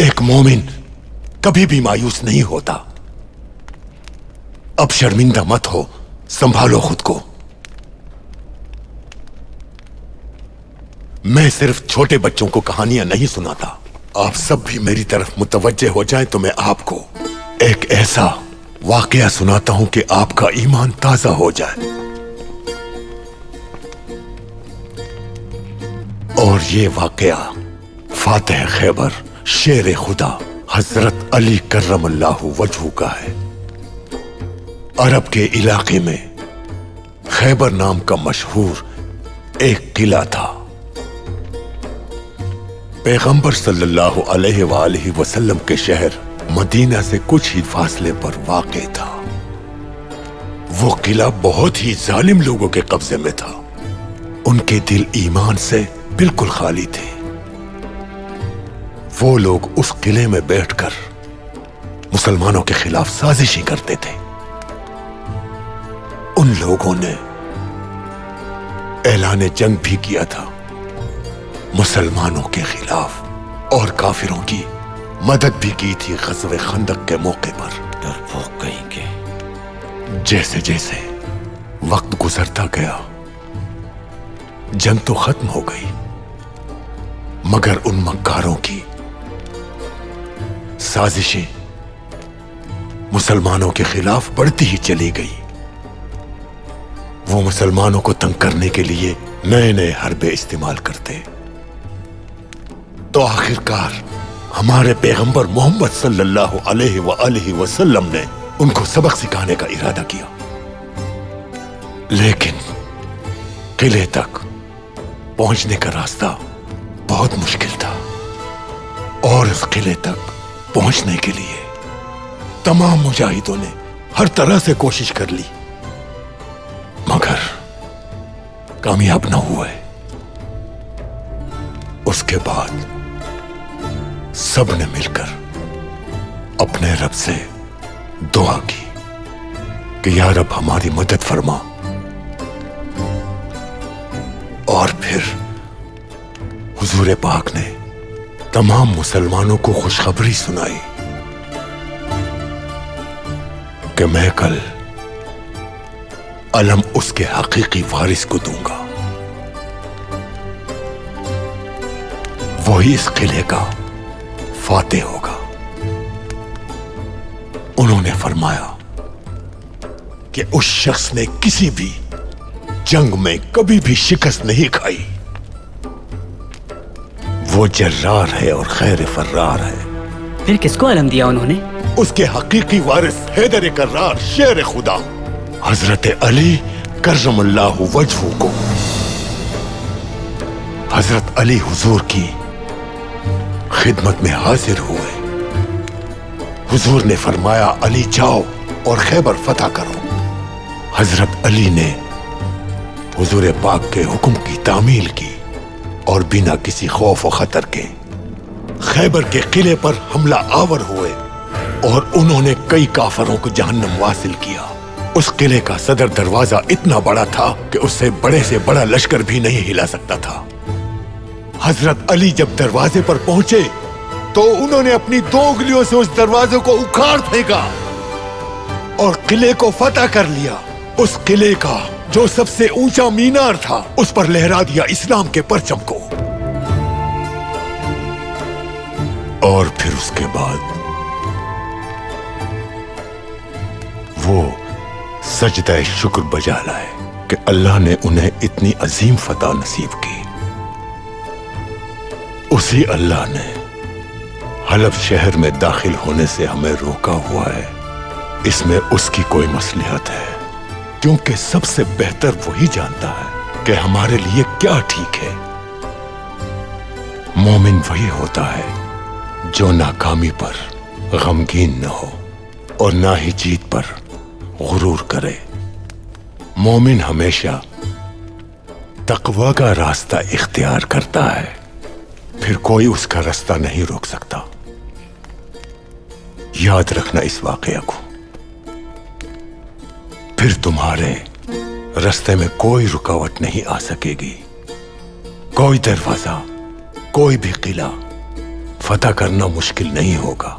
एक मोमिन कभी भी मायूस नहीं होता। अब शर्मिंदा मत हो, संभालो खुद को। मैं सिर्फ छोटे बच्चों को कहानियां नहीं सुनाता। आप सब भी मेरी तरफ मुतवज्जे हो जाएं तो मैं आपको एक ऐसा वाकया सुनाता हूं कि आपका ईमान ताजा हो जाए। और ये वाकया फातिह खैबर शेर खुदा हजरत अली कर्रमल्लाहु वजहू का है। अरब के इलाके में खैबर नाम का मशहूर एक किला था। पैगंबर सल्लल्लाहु अलैहि वसल्लम के शहर मदीना से कुछ ही फासले पर वाक़े था। वो किला बहुत ही जालिम लोगों के कब्जे में था। उनके दिल ईमान से बिल्कुल खाली थे। वो लोग उस किले में बैठकर मुसलमानों के खिलाफ साजिशें करते थे। उन लोगों ने ऐलान जंग भी किया था मुसलमानों के खिलाफ और काफिरों की मदद भी की थी ग़ज़वे खंदक के मौके पर। डरपोक कहीं के। जैसे जैसे वक्त गुजरता गया जंग तो खत्म हो गई, मगर उन मक्कारों की साजिशें मुसलमानों के खिलाफ बढ़ती ही चली गई। वो मुसलमानों को तंग करने के लिए नए नए हरबे इस्तेमाल करते। तो आखिरकार हमारे पैगंबर मोहम्मद सल्लल्लाहु अलैहि वसल्लम ने उनको सबक सिखाने का इरादा किया। लेकिन किले तक पहुंचने का रास्ता बहुत मुश्किल था और इस किले तक पहुंचने के लिए तमाम मुजाहिदों ने हर तरह से कोशिश कर ली, मगर कामयाब न हुए। उसके बाद सब ने मिलकर अपने रब से दुआ की कि या रब हमारी मदद फरमा। और फिर हुजूर पाक ने तमाम मुसलमानों को खुशखबरी सुनाई कि मैं कल अलम उसके हकीकी वारिस को दूंगा। वही इस किले का फातेह होगा। उन्होंने फरमाया कि उस शख्स ने किसी भी जंग में कभी भी शिकस्त नहीं खाई। वो जर्रार है और खैर फर्रार है। फिर किसको अलम दिया उन्होंने? उसके हकीकी वारिस हैदर कर्रार शेर खुदा हजरत अली कर्रमल्लाहु वजहू को। हजरत अली हुजूर की खिदमत में हाजिर हुए। हुजूर ने फरमाया अली जाओ और खैबर फतह करो। हजरत अली ने हुजूर पाक के हुक्म की तामील की और बिना किसी खौफ और खतर के खैबर के किले पर हमला आवर हुए और उन्होंने कई काफरों को जहन्नम वासिल किया। उस किले का सदर दरवाजा इतना बड़ा था कि उससे बड़े से बड़ा लश्कर भी नहीं हिला सकता था। हजरत अली जब दरवाजे पर पहुंचे तो उन्होंने अपनी 2 उंगलियों से उस दरवाजे को उखाड़ फेंका और किले को फतह कर लिया। उस किले का जो सबसे ऊंचा मीनार था उस पर लहरा दिया इस्लाम के परचम को। और फिर उसके बाद वो सजदा शुक्र बजा लाए कि अल्लाह ने उन्हें इतनी अजीम फतह नसीब की। उसी अल्लाह ने हलब शहर में दाखिल होने से हमें रोका हुआ है। इसमें उसकी कोई मसलिहत है, क्योंकि सबसे बेहतर वही जानता है कि हमारे लिए क्या ठीक है। मोमिन वही होता है जो नाकामी पर गमगीन न हो और ना ही जीत पर गुरूर करे। मोमिन हमेशा तकवा का रास्ता इख्तियार करता है, फिर कोई उसका रास्ता नहीं रोक सकता। याद रखना इस वाकया को। फिर तुम्हारे रास्ते में कोई रुकावट नहीं आ सकेगी। कोई दरवाजा, कोई भी किला فتح کرنا مشکل نہیں ہوگا.